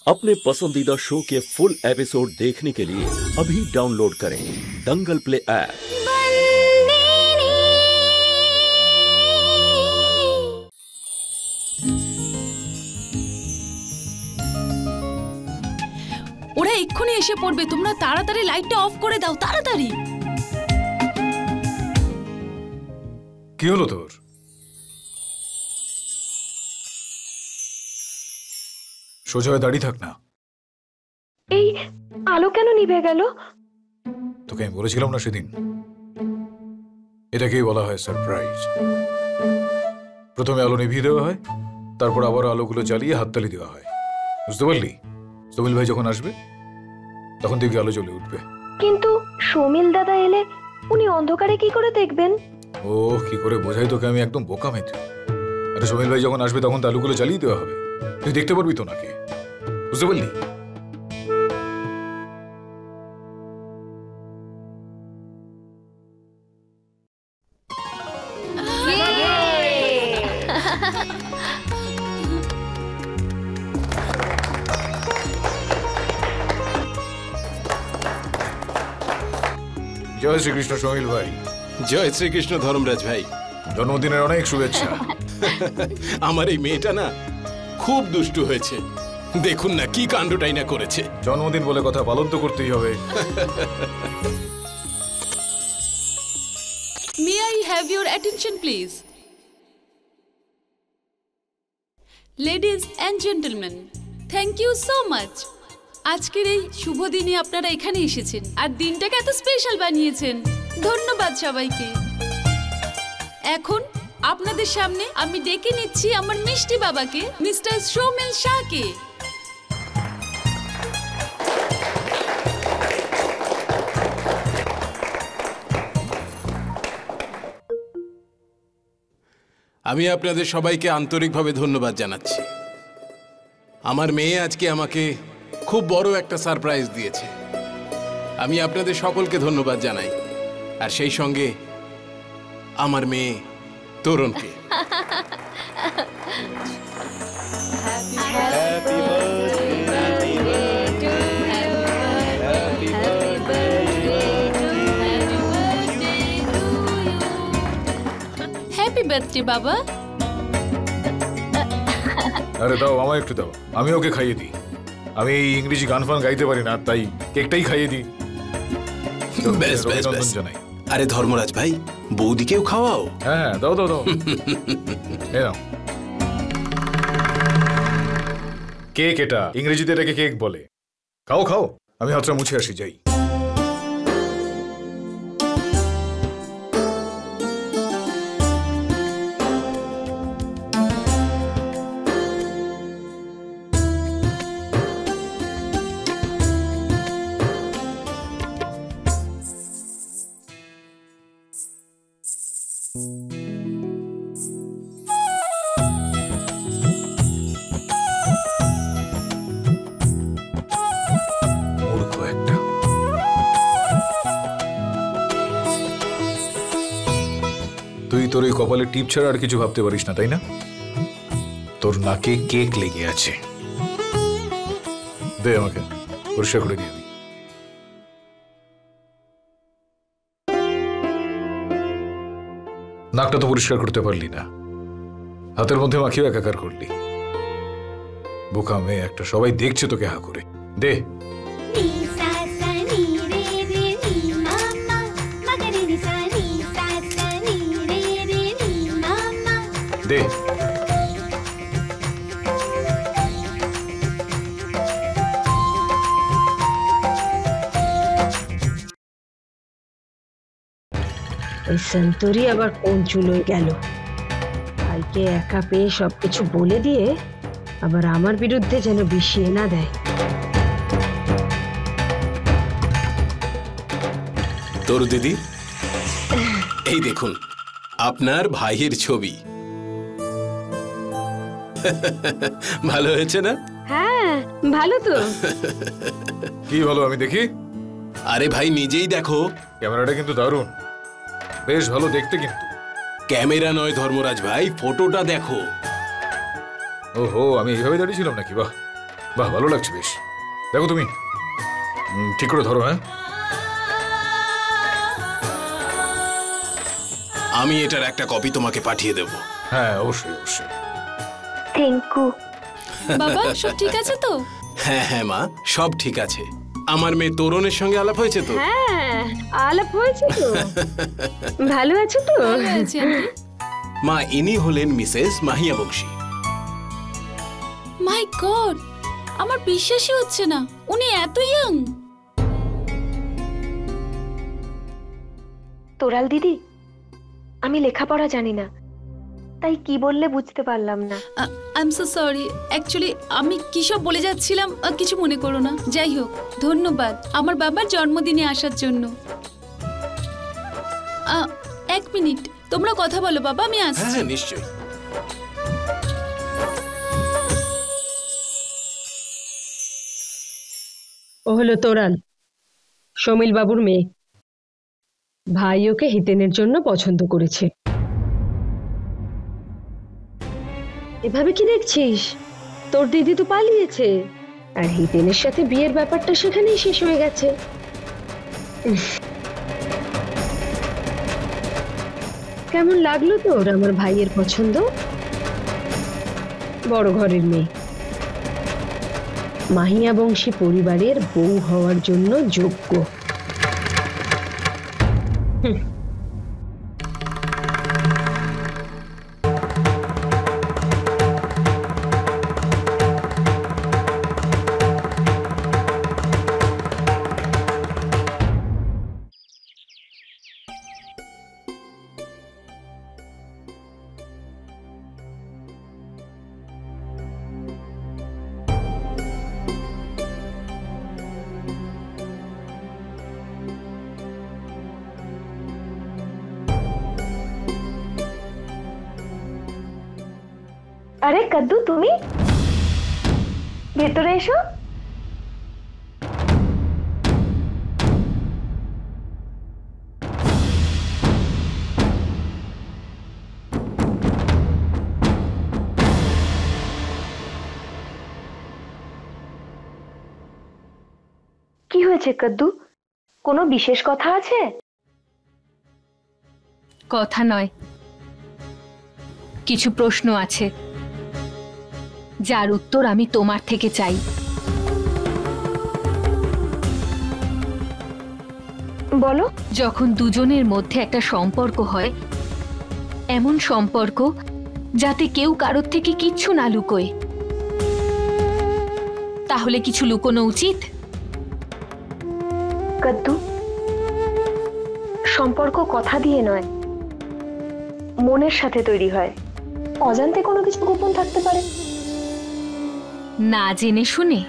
अपने पसंदीदा शो के फुल एपिसोड देखने के लिए अभी डाउनलोड करें दंगल प्ले ऐप। ওরা এক্ষুনি এসে পড়বে, তোমরা তাড়াতাড়ি লাইটটা অফ করে দাও, তাড়াতাড়ি। কি হলো তোর? সোজা হয়ে দাঁড়িয়ে থাক না। এই আলো কেন নিভে গেল? তোকে আমি বলেছিলাম না সেদিন, এটাকেই বলা হয় সারপ্রাইজ। প্রথমে আলো নিভিয়ে দেওয়া হয়, তারপর আবার আলোগুলো জ্বালিয়ে হাততালি দেওয়া হয়, বুঝতে পারলি? সমিল ভাই যখন আসবে তখন দেখবি আলো জ্বলে উঠবে। কিন্তু সমিল দাদা এলে উনি অন্ধকারে কি করে দেখবেন? ও কি করে বোঝাই তোকে আমি, একদম বোকা মেয়ে তুই। আরে সমিল ভাই যখন আসবে তখন আলোগুলো জ্বালিয়ে দেওয়া হবে, তুই দেখতে পারবি তো নাকি, বুঝতে পারলি? জয় শ্রীকৃষ্ণ সমিল ভাই। জয় শ্রীকৃষ্ণ ধর্মরাজ ভাই। জন্মদিনের অনেক শুভেচ্ছা। আমার এই মেয়েটা না খুব দুষ্টু হয়েছে, দেখুন না কি কাণ্ডটাই না করেছে। জন্মদিন বলে কথা, পালন তো করতেই হবে। May I have your attention please? Ladies and gentleman, thank you so much. আজকের এই শুভ দিনে আপনারা এখানে এসেছেন আর দিনটাকে এত স্পেশাল বানিয়েছেন, ধন্যবাদ সবাইকে। এখন আপনাদের সামনে আমি ডেকে নিচ্ছি আমার মিষ্টি বাবাকে, মিস্টার সমিল শাহকে। আমি আপনাদের সবাইকে আন্তরিকভাবে ধন্যবাদ জানাচ্ছি। আমার মেয়ে আজকে আমাকে খুব বড় একটা সারপ্রাইজ দিয়েছে, আমি আপনাদের সকলকে ধন্যবাদ জানাই, আর সেই সঙ্গে আমার মেয়ে তরুণকে। হ্যাপি বার্থডে বাবা। আরে দাও, আমায় একটু দাও, আমি ওকে খাইয়ে দিই। আমি এই ইংরেজি গান ফান গাইতে পারি না, তাই কেকটাই খাইয়ে দিই। বেশ বেশ বেশ। আরে ধর্মরাজ ভাই, বৌদিকেও খাওয়াও। হ্যাঁ দাও দাও দাও। এই নাও কেক, এটা ইংরেজিতে এটাকে কেক বলে। খাও খাও, আমি হাতটা মুছে আসি, যাই। তুই তোর এই কপালে টিপ ছাড়া আর কিছু ভাবতে পারিস না, তাই না? তোর নাকে কেক লেগে আছে, দে আমাকে, পরিষ্কার করে দিয়ে। নাকটা তো পরিষ্কার করতে পারলি না, হাতের মধ্যে মাখিয়ে একাকার করলি। বোকা মেয়ে একটা, সবাই দেখছে তোকে হা করে। দে। দে। ওই সন্তরি আবার কোন চুলোয় গেল? ভাইকে একা পেয়ে সবকিছু বলে দিয়ে আবার আমার বিরুদ্ধে যেন বিষিয়ে না দেয়। তোর দিদি, এই দেখুন আপনার ভাইয়ের ছবি। ভালো হয়েছে না? হ্যাঁ ভালো তো। কি ভালো, আমি দেখি। আরে ভাই নিজেই দেখো, ক্যামেরাটা কিন্তু দারুণ, বেশ ভালো দেখতে। কিন্তু ক্যামেরা নয় ধর্মরাজ ভাই, ফটোটা দেখো। ওহো, আমি এইভাবে দাঁড়িয়েছিলাম নাকি? বাহ, বাহ, ভালো লাগছে বেশ। দেখো তুমি ঠিক করে ধরো। হ্যাঁ, আমি এটার একটা কপি তোমাকে পাঠিয়ে দেব। হ্যাঁ, অবশ্যই অবশ্যই। Thank you. বাবা সব ঠিক আছে তো? হ্যাঁ হ্যাঁ মা, সব ঠিক আছে। আমার মেয়ে তরুণের সঙ্গে আলাপ হয়েছে তো? হ্যাঁ, আলাপ হয়েছে তো। ভালো আছো তো? ভালো আছি আন্টি। মা, ইনি হলেন মিসেস মাহিয়া বংশী। মাই গড, আমার বিশ্বাসই হচ্ছে না উনি এত ইয়াং। তোরাল দিদি, আমি লেখাপড়া জানি না, তাই কি বললে বুঝতে পারলাম না। I am so sorry, actually আমি কি সব বলে যাচ্ছিলাম, কিছু মনে করো না। যাই হোক, ধন্যবাদ আমার বাবার জন্মদিনে আসার জন্য। এক মিনিট, তোমরা কথা বলো বাবা, আমি হ্যাঁ আসছি। হ্যাঁ নিশ্চয়ই। ও হলো তোরাল, সমীল বাবুর মেয়ে। ভাই ওকে হিতেনের জন্য পছন্দ করেছে। এভাবে কি দেখছিস? তোর দিদি তো পালিয়েছে, আর হিতেনের সাথে বিয়ের ব্যাপারটা সেখানেই শেষ হয়ে গেছে। কেমন লাগলো তোর আমার ভাইয়ের পছন্দ? বড় ঘরের মেয়ে, মাহিয়া বংশী পরিবারের বউ হওয়ার জন্য যোগ্য। আরে কদ্দু, তুমি ভেতরে এসো। কি হয়েছে কদ্দু? কোনো বিশেষ কথা আছে? কথা নয়, কিছু প্রশ্ন আছে যার উত্তর আমি তোমার থেকে চাই। বলো। যখন দুজনের মধ্যে একটা সম্পর্ক হয়, এমন সম্পর্ক যাতে কেউ কারোর থেকে কিচ্ছু না লুকোয়, তাহলে কিছু লুকোনো উচিত? কদ্দু, সম্পর্ক কথা দিয়ে নয়, মনের সাথে তৈরি হয়। অজান্তে কোনো কিছু গোপন থাকতে পারে। না জেনে শুনে?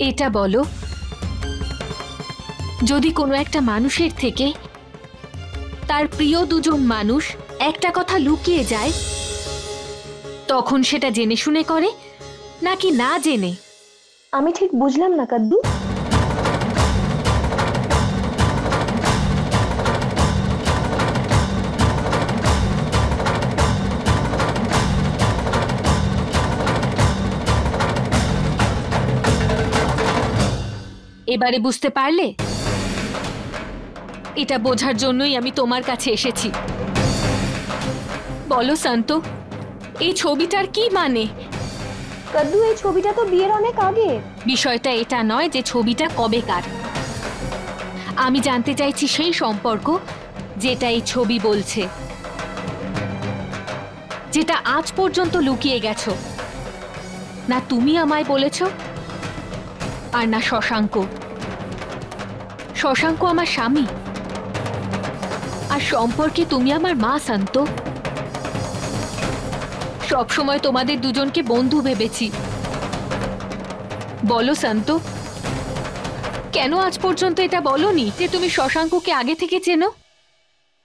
এটা বলো, যদি কোনো একটা মানুষের থেকে তার প্রিয় দুজন মানুষ একটা কথা লুকিয়ে যায়, তখন সেটা জেনে শুনে করে নাকি না জেনে? আমি ঠিক বুঝলাম না কদ্দু। এবারে বুঝতে পারলে? এটা বোঝার জন্যই আমি তোমার কাছে এসেছি। বলো শান্ত, এই ছবিটার কি মানে? কদ্দু, এই ছবিটা তো বিয়ের অনেক আগে। বিষয়টা এটা নয় যে ছবিটা কবেকার। আমি জানতে চাইছি সেই সম্পর্ক যেটা এই ছবি বলছে, যেটা আজ পর্যন্ত লুকিয়ে গেছো। না তুমি আমায় বলেছো, আর না শশাঙ্ক। শশাঙ্ক আমার স্বামী, আর সম্পর্কে তুমি আমার মা শান্ত। সবসময় তোমাদের দুজনকে বন্ধু ভেবেছি। বলো শান্ত, কেন আজ পর্যন্ত এটা বলনি যে তুমি শশাঙ্ককে আগে থেকে চেনো?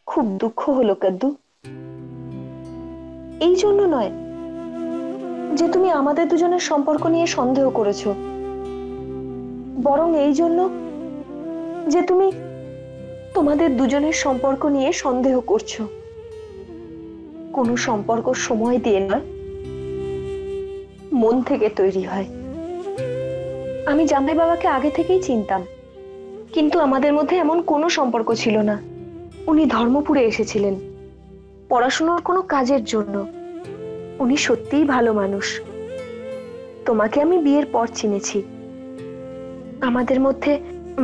খুব দুঃখ হলো কদ্দু। এই জন্য নয় যে তুমি আমাদের দুজনের সম্পর্ক নিয়ে সন্দেহ করেছো, বরং এই জন্য যে তুমি তোমাদের দুজনের সম্পর্ক নিয়ে সন্দেহ করছো। কোনো সম্পর্ক সময় দিয়ে নয়, মন থেকে তৈরি হয়। আমি জামাই বাবাকে আগে থেকেই চিনতাম, কিন্তু আমাদের মধ্যে এমন কোনো সম্পর্ক ছিল না। উনি ধর্মপুরে এসেছিলেন পড়াশোনার কোনো কাজের জন্য। উনি সত্যিই ভালো মানুষ। তোমাকে আমি বিয়ের পর চিনেছি। আমাদের মধ্যে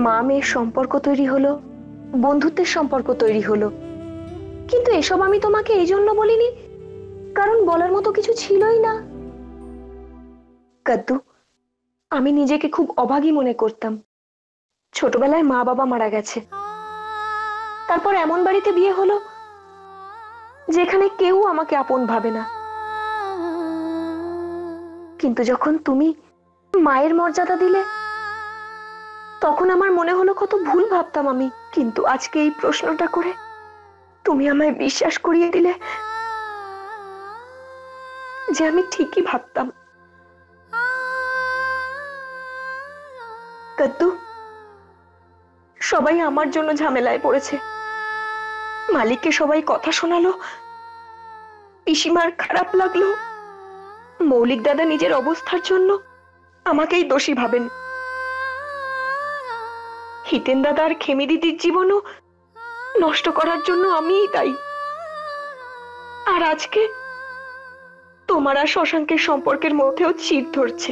মা মেয়ের সম্পর্ক তৈরি হলো, বন্ধুত্বের সম্পর্ক তৈরি হলো। কিন্তু এসব আমি তোমাকে এই জন্য বলিনি কারণ বলার মতো কিছু ছিলই না। কাদ্দু, আমি নিজেকে খুব অভাগী মনে করতাম। ছোটবেলায় মা বাবা মারা গেছে, তারপর এমন বাড়িতে বিয়ে হলো যেখানে কেউ আমাকে আপন ভাবে না। কিন্তু যখন তুমি মায়ের মর্যাদা দিলে তখন আমার মনে হলো কত ভুল ভাবতাম আমি। কিন্তু আজকে এই প্রশ্নটা করে তুমি আমায় বিশ্বাস করিয়ে দিলে যে আমি ঠিকই ভাবতাম। কাদ্দু, সবাই আমার জন্য ঝামেলায় পড়েছে। মালিককে সবাই কথা শোনালো, পিসিমার খারাপ লাগলো, মৌলিক দাদা নিজের অবস্থার জন্য আমাকেই দোষী ভাবেন, হিতেন দাদা আর খেমি দিদির জীবনও নষ্ট করার জন্য আমিই দায়ী। আর আজকে তোমার আর শশাঙ্কের সম্পর্কের মধ্যেও চির ধরছে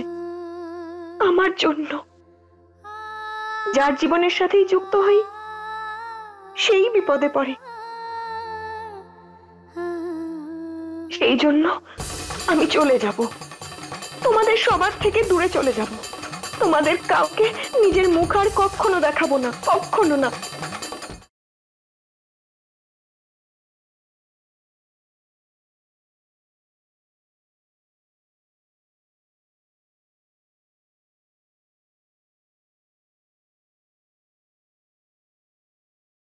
আমার জন্য। যার জীবনের সাথেই যুক্ত হই সেই বিপদে পড়ে। সেই জন্য আমি চলে যাব, তোমাদের সবার থেকে দূরে চলে যাব। তোমাদের কাউকে নিজের মুখ আর কখনো দেখাবো না, কখনো না।